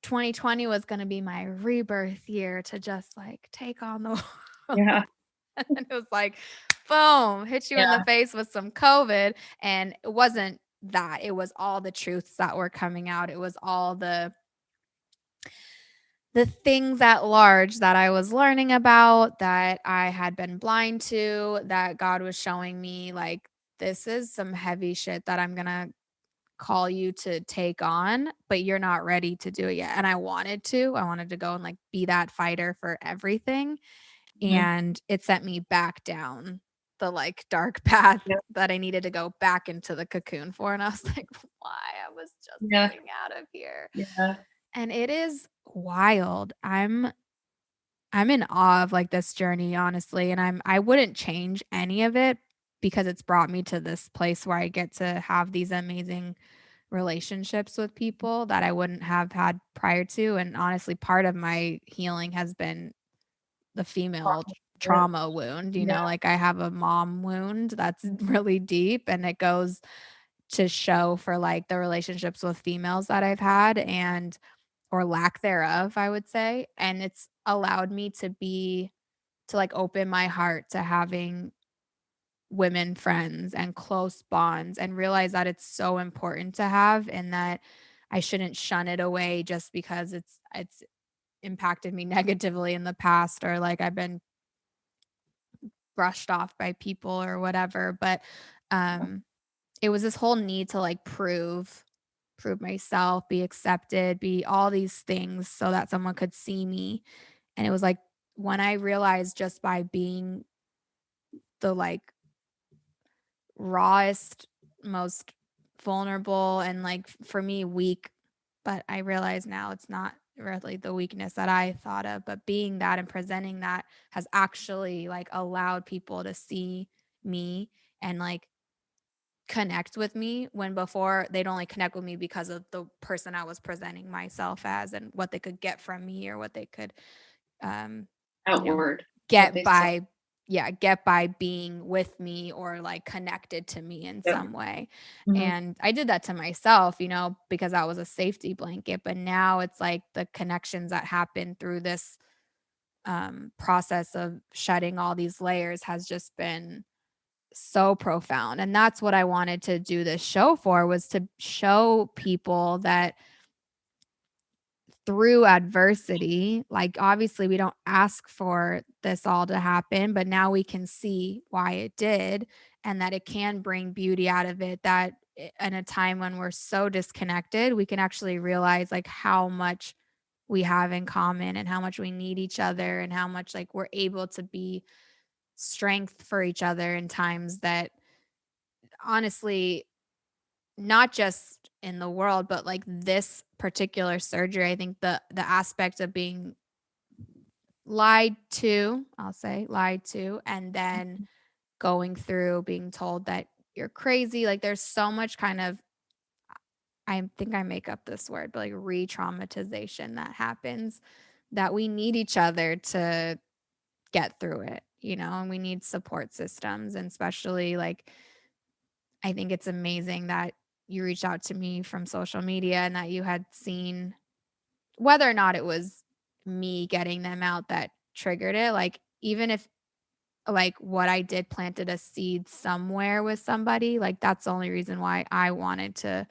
2020 was going to be my rebirth year to just like take on the world. Yeah. And it was like, boom, hit you in the Yeah. face with some COVID. And it wasn't that, it was all the truths that were coming out. It was all the things at large that I was learning about that I had been blind to, that God was showing me like, this is some heavy shit that I'm going to call you to take on, but you're not ready to do it yet. And I wanted to. I wanted to go and like be that fighter for everything. Mhm. And it sent me back down the like dark path Yeah. that I needed to go back into the cocoon for. And I was like, why? I was just Yeah. getting out of here. Yeah. And it is wild. I'm in awe of like this journey, honestly. And I wouldn't change any of it because it's brought me to this place where I get to have these amazing relationships with people that I wouldn't have had prior to. And honestly, part of my healing has been the female trauma wound. Yeah. Like I have a mom wound that's really deep and it goes to show for like the relationships with females that I've had and or lack thereof, I would say. And it's allowed me to like open my heart to having women friends and close bonds and realize that it's so important to have and that I shouldn't shun it away just because it's impacted me negatively in the past or like I've been brushed off by people or whatever. But um it was this whole need to like prove myself, be accepted, be all these things so that someone could see me. And it was like when I realized just by being the like rawest, most vulnerable and like for me weak, but I realize now it's not really the weakness that I thought of, but being that and presenting that has actually like allowed people to see me and like connect with me when before they'd only connect with me because of the person I was presenting myself as and what they could get from me or what they could um you know Outward. What get they saw. by get by being with me or like connected to me in Yep. some way. Mhm. And I did that to myself, because that was a safety blanket, but now it's like the connections that happen through this process of shedding all these layers has just been so profound. And that's what I wanted to do this show for, was to show people that through adversity, like obviously we don't ask for this all to happen, but now we can see why it did, and that it can bring beauty out of it, that in a time when we're so disconnected, we can actually realize like how much we have in common and how much we need each other and how much like we're able to be strength for each other in times that honestly, not just in the world, but like this particular surgery, I think the aspect of being lied to, I'll say lied to, and then going through being told that you're crazy. Like there's so much kind of, I think I make up this word, but like re-traumatization that happens, that we need each other to get through it, you know, and we need support systems. And especially like, I think it's amazing that you reached out to me from social media and that you had seen, whether or not it was me getting them out that triggered it, like even if like what I did planted a seed somewhere with somebody, like that's the only reason why I wanted to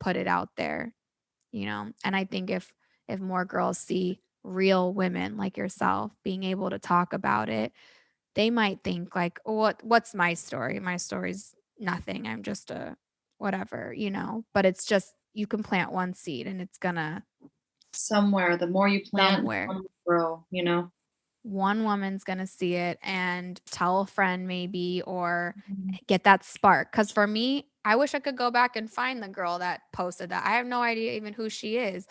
put it out there, you know. And I think if more girls see real women like yourself being able to talk about it, they might think like, oh, what's my story? My story's nothing. I'm just a whatever, you know. But it's just you can plant one seed and it's gonna Somewhere, the more you plant, the somewhere more you grow, you know? one woman's gonna see it and tell a friend maybe, or Mhm. get that spark. Because for me, I wish I could go back and find the girl that posted that. I have no idea even who she is.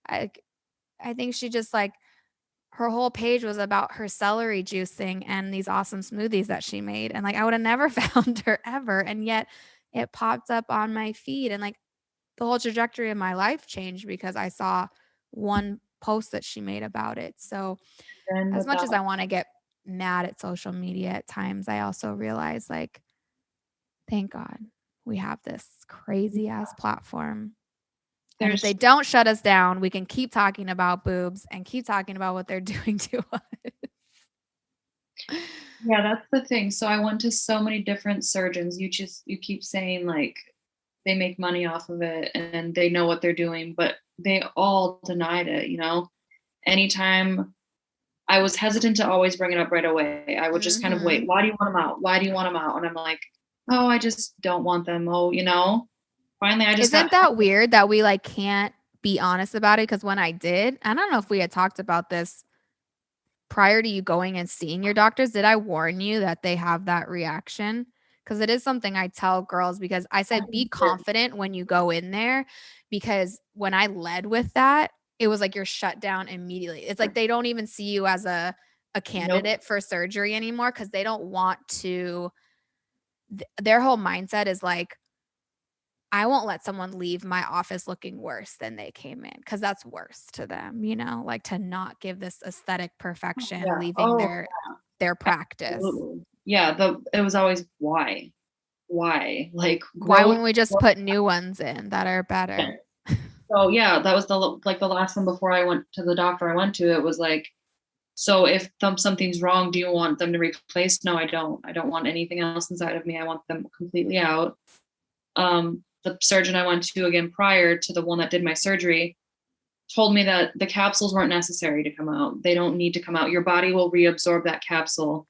I I think she just like her whole page was about her celery juicing and these awesome smoothies that she made. And like I would have never found her ever. And yet it popped up on my feed and like the whole trajectory of my life changed because I saw one post that she made about it. So And as much as without I want to get mad at social media at times, I also realize like, thank God we have this crazy ass platform. And if they there's don't shut us down, we can keep talking about boobs and keep talking about what they're doing to us. yeah, that's the thing. So I went to so many different surgeons. You keep saying like they make money off of it and they know what they're doing, but they all denied it, you know? Anytime I was hesitant to always bring it up right away. I would just kind of wait. Mhm. Why do you want them out? Why do you want them out? And I'm like, oh, I just don't want them. Oh, you know? Finally, I just Isn't got that weird that we like can't be honest about it? Because when I did, I don't know if we had talked about this prior to you going and seeing your doctors, did I warn you that they have that reaction? Because it is something I tell girls, because I said, be hesitant. confident when you go in there. Because when I led with that, it was like you're shut down immediately. It's like they don't even see you as a Nope. candidate for surgery anymore because they don't want to. Their whole mindset is like, I won't let someone leave my office looking worse than they came in, because that's worse to them, you know, like to not give this aesthetic perfection, Yeah. leaving Oh, their practice. absolutely. Yeah. It was always why? Why? Like Why growth. wouldn't we just put new ones in that are better? So yeah, that was the last one before I went to the doctor I went to. It was like, so if something's wrong, do you want them to replace? No, I don't. I don't want anything else inside of me. I want them completely out. The surgeon I went to again prior to the one that did my surgery told me that the capsules weren't necessary to come out. They don't need to come out. Your body will reabsorb that capsule.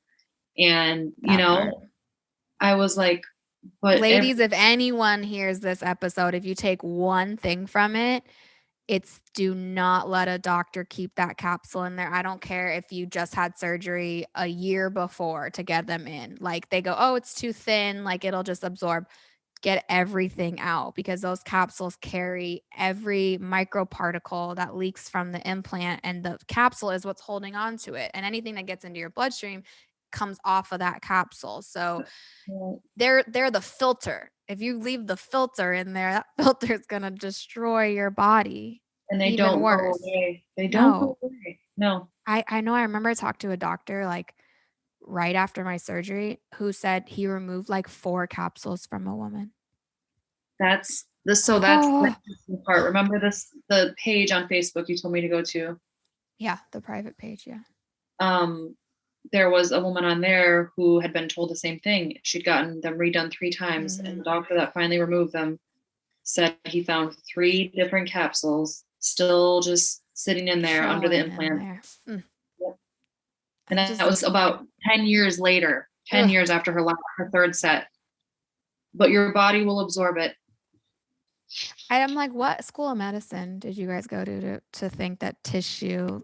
And, you That part. know, I was like, but Ladies, if anyone hears this episode, if you take one thing from it, it's do not let a doctor keep that capsule in there. I don't care if you just had surgery a year before to get them in. Like they go, oh, it's too thin, like it'll just absorb. Get everything out, because those capsules carry every microparticle that leaks from the implant, and the capsule is what's holding on to it. And anything that gets into your bloodstream comes off of that capsule. So they're the filter. If you leave the filter in there, that filter is going to destroy your body and they even don't go worse. away. They don't No. go away. No. I know I remember I talked to a doctor like right after my surgery who said he removed like 4 capsules from a woman. That's the Oh, interesting part. Remember the page on Facebook you told me to go to? yeah, the private page, yeah. Um, there was a woman on there who had been told the same thing. She'd gotten them redone 3 times, and Mhm. the doctor that finally removed them said he found 3 different capsules still just sitting in there under the Chilling in implant. there. Yep. And I that just was about 10 years later, 10 ugh. years after her 3rd set. But your body will absorb it. I'm like, what school of medicine did you guys go to think that tissue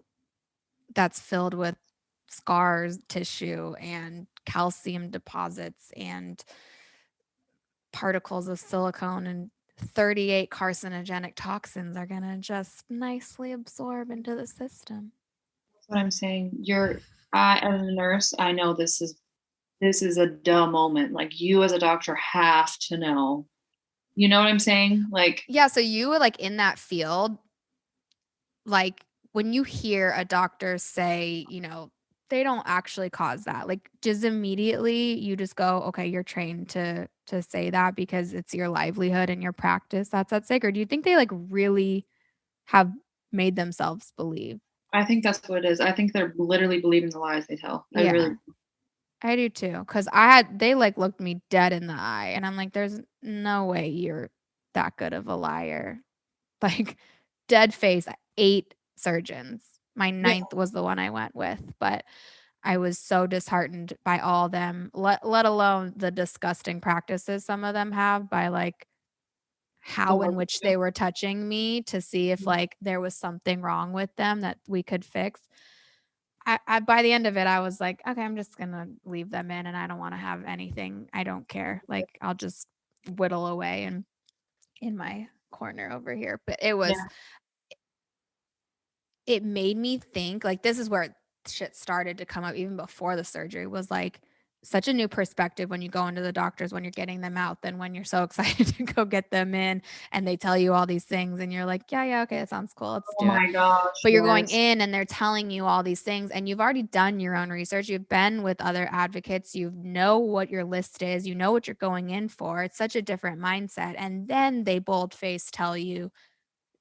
that's filled with scars tissue and calcium deposits and particles of silicone and 38 carcinogenic toxins are going to just nicely absorb into the system? That's what I'm saying. I, as a nurse, I know this is a dumb moment. Like, you as a doctor have to know. You know what I'm saying? Like, Yeah, so you were like in that field, like when you hear a doctor say, they don't actually cause that. Like just immediately you just go, okay, you're trained to say that because it's your livelihood and your practice that's at stake. Or do you think they like really have made themselves believe? I think that's what it is. I think they're literally believing the lies they tell. I really. Yeah, I do too. Cause they like looked me dead in the eye and I'm like, there's no way you're that good of a liar. Like dead face, 8 surgeons. My Yeah. ninth was the one I went with, but I was so disheartened by all them, let alone the disgusting practices some of them have by, like, The how in work. which they were touching me to see if, like, there was something wrong with them that we could fix. I by the end of it, I was like, "Okay, I'm just gonna leave them in, and I don't wanna have anything. I don't care. Like, I'll just whittle away and in my corner over here." But Yeah. it made me think, like, this is where shit started to come up even before the surgery, was, like, such a new perspective when you go into the doctors when you're getting them out than when you're so excited to go get them in, and they tell you all these things, and you're like, "Yeah, yeah, okay, that sounds cool, let's Oh do it." my gosh, But you're going yes. in and they're telling you all these things, and you've already done your own research, you've been with other advocates, you know what your list is, you know what you're going in for, it's such a different mindset, and then they bold-faced tell you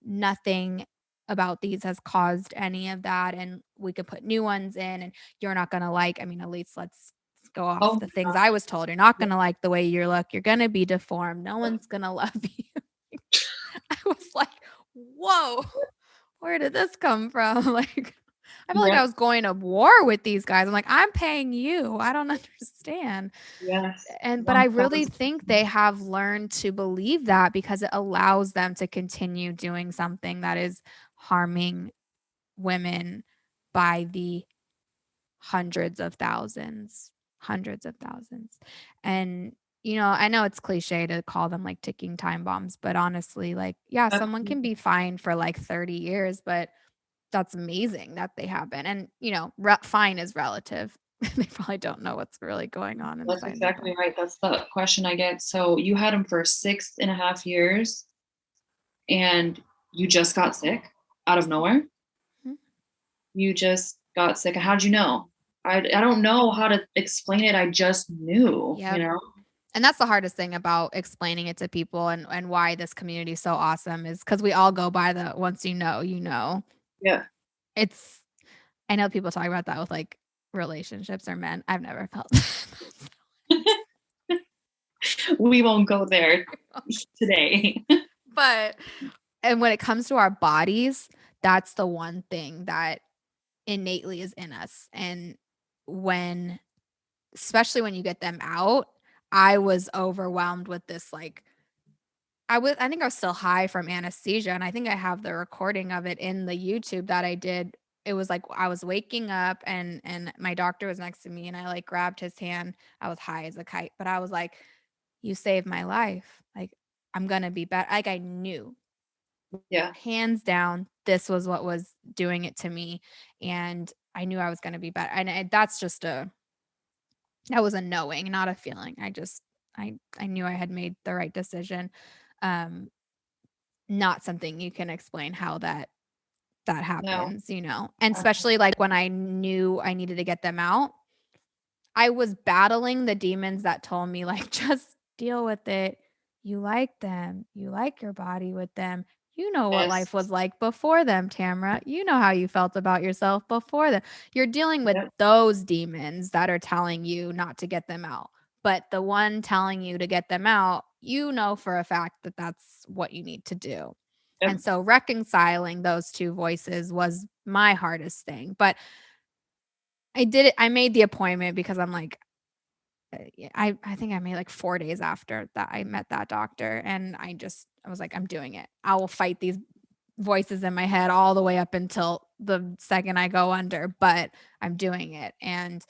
nothing about these has caused any of that, and we could put new ones in, and you're not gonna like, I mean, at least let's go off Oh the my things I gosh. was told. You're not Yeah. gonna like the way you look, you're gonna be deformed, no one's gonna love you. I was like, "Whoa, where did this come from?" Like, I felt like I Yep. was going to war with these guys. I'm like, "I'm paying you, I don't understand." Yes. But I really 1000. think they have learned to believe that because it allows them to continue doing something that is harming women by the hundreds of thousands. And, I know it's cliche to call them like ticking time bombs, but honestly, like, yeah, someone can be fined for like 30 years, but that's amazing that they have been. And, fine is relative. They probably don't know what's really going on That's inside their exactly body. right. That's the question I get. So you had him for 6.5 years and you just got sick out of nowhere? Mhm. You just got sick. How'd you know? I don't know how to explain it. I just knew, you Yep. know? And that's the hardest thing about explaining it to people and why this community is so awesome is because we all go by the once you know, you know. Yeah. It's I know people talk about that with, like, relationships or men. I've never felt We won't go there today. but and when it comes to our bodies, that's the one thing that innately is in us, and when especially when you get them out, I was overwhelmed with this, like, I think I was still high from anesthesia, and I think I have the recording of it in the YouTube that I did. It was like I was waking up and my doctor was next to me and I, like, grabbed his hand. I was high as a kite, but I was like, "You saved my life. Like, I'm gonna be better." Like, I knew, Yeah. hands down, this was what was doing it to me, and I knew I was gonna be better, and that's just that was a knowing, not a feeling. I knew I had made the right decision. Um Not something you can explain how that No. happens, and Uh, especially, like, when I knew I needed to get them out, I was battling the demons that told me, like, "Just deal with it. You like them. You like your body with them. You know what Yes. life was like before them, Tamara. You know how you felt about yourself before them. You're dealing with Yep. those demons that are telling you not to get them out. But the one telling you to get them out, you know for a fact that that's what you need to do. And Yep. so reconciling those two voices was my hardest thing. But I did it. I made the appointment because I'm like, yeah, I think I made like 4 days after that I met that doctor, and I was like, "I'm doing it. I will fight these voices in my head all the way up until the second I go under, but I'm doing it." And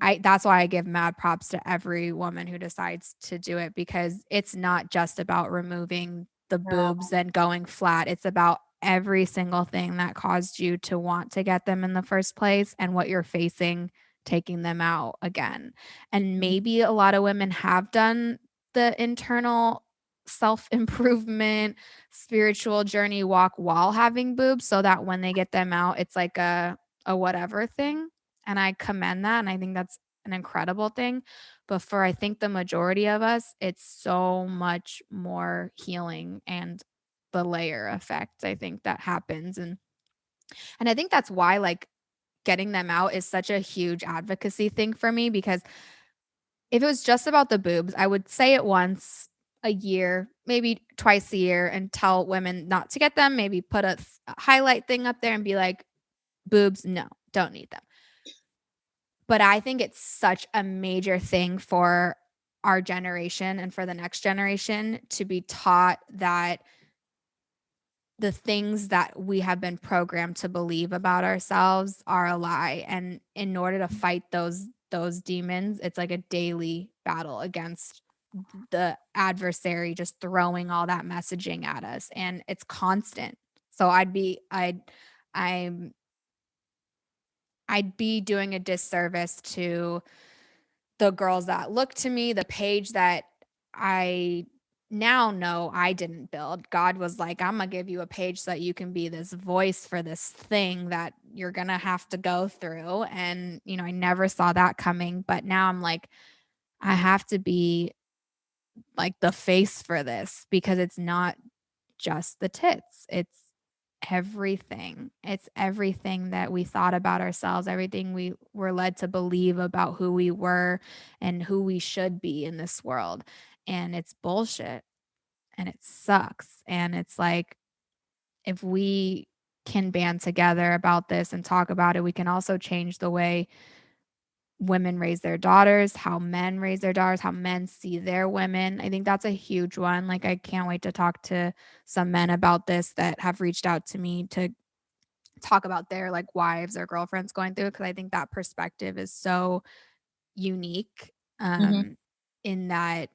I that's why I give mad props to every woman who decides to do it, because it's not just about removing the No. boobs and going flat. It's about every single thing that caused you to want to get them in the first place and what you're facing taking them out again. And Mhm. maybe a lot of women have done the internal self-improvement, spiritual journey walk while having boobs, so that when they get them out, it's like a whatever thing, and I commend that, and I think that's an incredible thing. But for I think the majority of us, it's so much more healing and the layer effect I think that happens. And I think that's why like getting them out is such a huge advocacy thing for me, because if it was just about the boobs, I would say it once a year, maybe twice a year, and tell women not to get them, maybe put a highlight thing up there and be like, boobs, no, don't need them. But I think it's such a major thing for our generation and for the next generation to be taught that the things that we have been programmed to believe about ourselves are a lie. And in order to fight those demons, it's like a daily battle against the adversary just throwing all that messaging at us, and it's constant. So I'm I'd be doing a disservice to the girls that look to me, the page that I now know I didn't build. God was like, I'm gonna give you a page so that you can be this voice for this thing that you're gonna have to go through. And, I never saw that coming. But now I'm like, I have to be like the face for this, because it's not just the tits. It's everything. It's everything that we thought about ourselves, everything we were led to believe about who we were and who we should be in this world. And it's bullshit and it sucks. And it's like, if we can band together about this and talk about it, we can also change the way women raise their daughters, how men raise their daughters, how men see their women. I think that's a huge one. Like, I can't wait to talk to some men about this that have reached out to me to talk about their like wives or girlfriends going through it, because I think that perspective is so unique. Mhm. In that,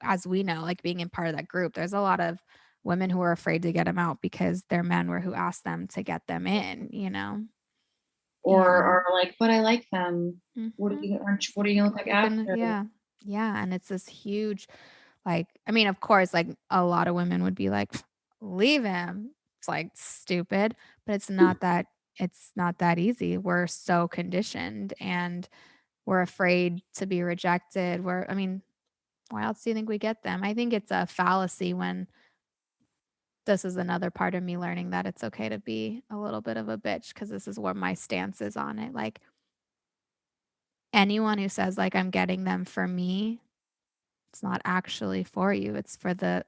as we know, like being in part of that group, there's a lot of women who are afraid to get them out because their men were who asked them to get them in. Or And are like, "But I like them. mhm. What are you gonna look like You're gonna, after?" yeah. Yeah, and it's this huge, like, I mean, of course, like, a lot of women would be like, "Leave him." It's, like, stupid, but it's not that easy. We're so conditioned, and we're afraid to be rejected. I mean, why else do you think we get them? I think it's a fallacy when this is another part of me learning that it's okay to be a little bit of a bitch, because this is where my stance is on it. Like, anyone who says, like, "I'm getting them for me," it's not actually for you. It's for the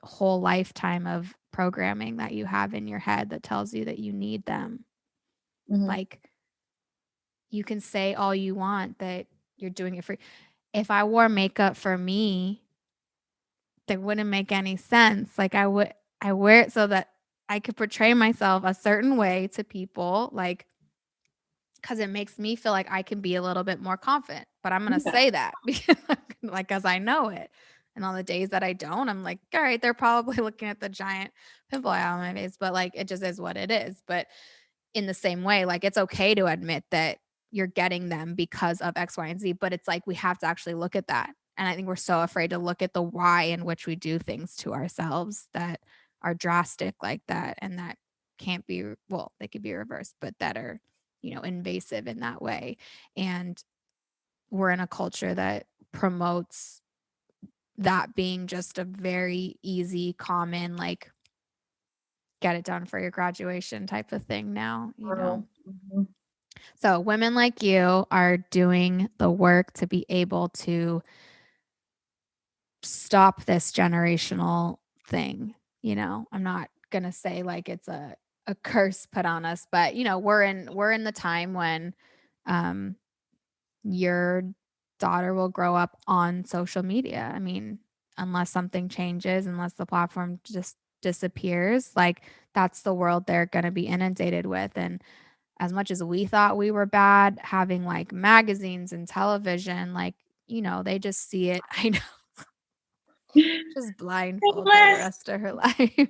whole lifetime of programming that you have in your head that tells you that you need them. Mhm. Like, you can say all you want that you're doing it for. If I wore makeup for me, that wouldn't make any sense. Like, I wear it so that I could portray myself a certain way to people, like, because it makes me feel like I can be a little bit more confident. But I'm gonna Yeah. say that because, like, as I know it. And on the days that I don't, I'm like, all right, they're probably looking at the giant pimple I have on my face, but like, it just is what it is. But in the same way, like, it's okay to admit that you're getting them because of X, Y, and Z. But it's like we have to actually look at that. And I think we're so afraid to look at the why in which we do things to ourselves that are drastic like that, and that can't be, well, they could be reversed, but that are, invasive in that way. And we're in a culture that promotes that being just a very easy, common, like, get it done for your graduation type of thing now, you know. Mhm. So women like you are doing the work to be able to stop this generational thing, you know. I'm not going to say like it's a curse put on us, but you know, we're in the time when um your daughter will grow up on social media. I mean, unless something changes, unless the platform just disappears, like that's the world they're going to be inundated with. And as much as we thought we were bad having like magazines and television, like, you know, they just see it. I know, just blindfold her the Endless. rest of her life.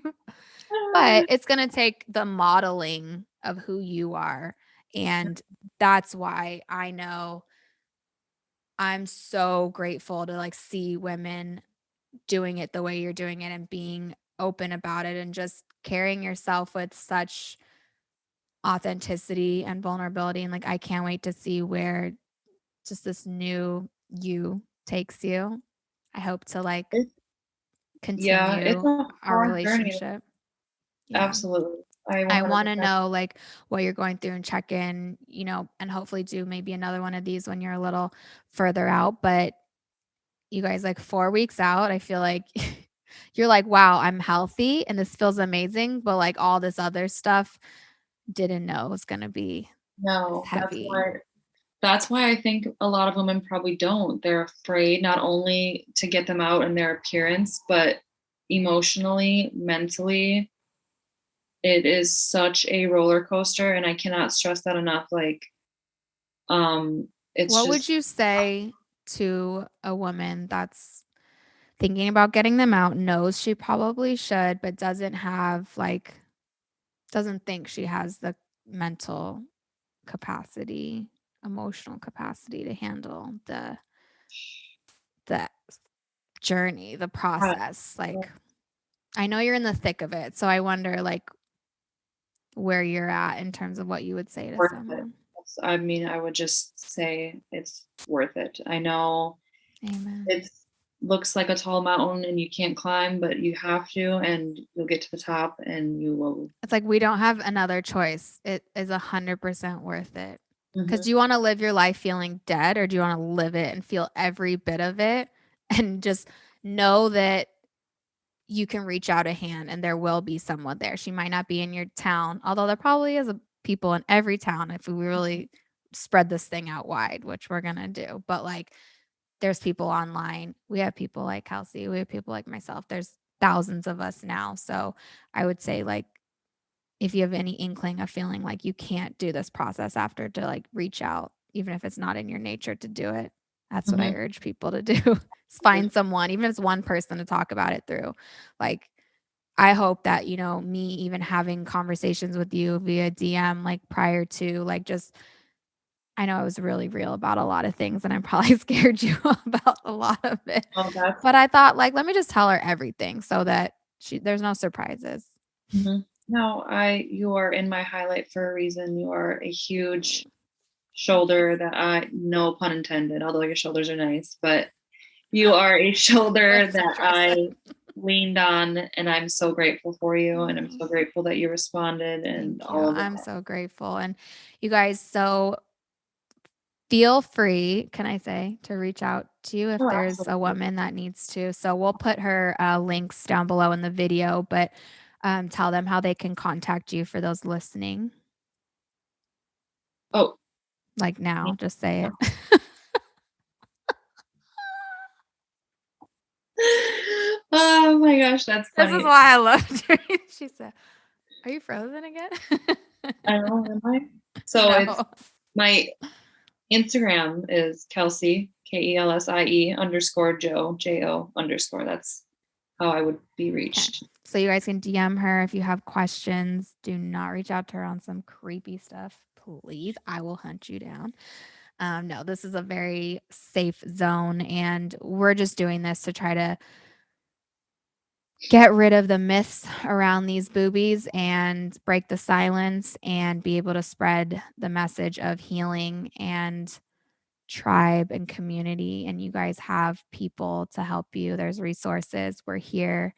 But it's going to take the modeling of who you are. And that's why I know I'm so grateful to like see women doing it the way you're doing it and being open about it and just carrying yourself with such authenticity and vulnerability. And like, I can't wait to see where just this new you takes you. I hope to like It's, yeah, it's continue a our long journey. relationship. Yeah. Absolutely. I I want to 100%. know like what you're going through and check in, you know, and hopefully do maybe another one of these when you're a little further out. But you guys, like 4 weeks out, I feel like you're like, "Wow, I'm healthy and this feels amazing," but, like, all this other stuff, didn't know was gonna be this No, heavy. that's why I think a lot of women probably don't. They're afraid not only to get them out in their appearance, but emotionally, mentally, it is such a roller coaster, and I cannot stress that enough. Like, it's What would just you say to a woman that's thinking about getting them out, knows she probably should, but doesn't have, like doesn't think she has the mental capacity, emotional capacity to handle the journey, the uh, process, like I know you're in the thick of it, so I wonder, like, where you're at in terms of what you would say to worth it. someone. I mean, I would just say it's worth it. I know Amen. it looks like a tall mountain and you can't climb, but you have to, and you'll get to the top and you will. It's like we don't have another choice. It is 100% worth it. Because Mhm, do you wanna live your life feeling dead, or do you wanna live it and feel every bit of it and just know that you can reach out a hand and there will be someone there. She might not be in your town, although there probably is a people in every town if we really spread this thing out wide, which we're gonna do. But like there's people online. We have people like Kelsie, we have people like myself. There's thousands of us now. So I would say like if you have any inkling of feeling like you can't do this process after to like reach out, even if it's not in your nature to do it. That's what I mhm. urge people to do. Is find someone, even if it's one person to talk about it through. Like I hope that, you know, me even having conversations with you via DM like prior to like just I know I was really real about a lot of things and I probably scared you about a lot of it. Oh, that's But I thought like let me just tell her everything so that there's no surprises. mhm. No, you are in my highlight for a reason. You are a huge Thank you. shoulder that no pun intended, although your shoulders are nice, but you are a shoulder Words of that choices. I leaned on, and I'm so grateful for you, and I'm Mm, so grateful that you responded and thank you. all of I'm that. so grateful. And you guys, so feel free, can I say, to reach out to you if Oh, there's a absolutely. woman that needs to. So we'll put her links down below in the video, but tell them how they can contact you for those listening. Oh, Like now, just say it. oh my gosh, that's This is funny. why I loved her. She said, "Are you frozen again?" I don't know, am I? So it's No. my Instagram is Kelsie, Kelsie underscore Jo, Jo underscore. That's how I would be Okay. reached. So you guys can DM her if you have questions. Do not reach out to her on some creepy stuff, please. I will hunt you down. No, this is a very safe zone, and we're just doing this to try to get rid of the myths around these boobies and break the silence and be able to spread the message of healing and tribe and community. And you guys have people to help you. There's resources. We're here.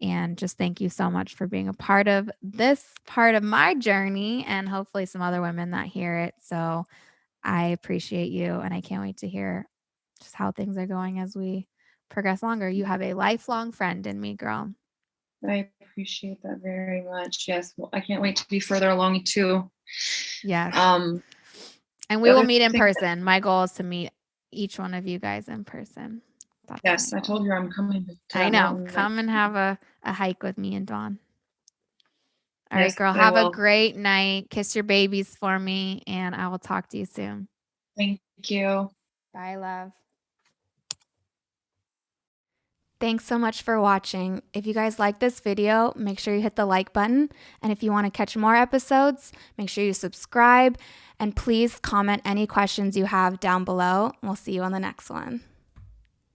And just thank you so much for being a part of this part of my journey and hopefully some other women that hear it. So I appreciate you and I can't wait to hear just how things are going as we progress longer. You have a lifelong friend in me, girl. I appreciate that very much. Yes. Well, I can't wait to be further along too. Yes. Um, And the we will other meet in thing, person. My goal is to meet each one of you guys in person. That's yes, my I goal. told you I'm coming to I that know. mountain Come next. and have a hike with me and Dawn. All right, Yes, girl. I Have a will. great night. Kiss your babies for me, and I will talk to you soon. Thank you. Bye, love. Thanks so much for watching. If you guys like this video, make sure you hit the like button. And if you want to catch more episodes, make sure you subscribe. And please comment any questions you have down below. We'll see you on the next one.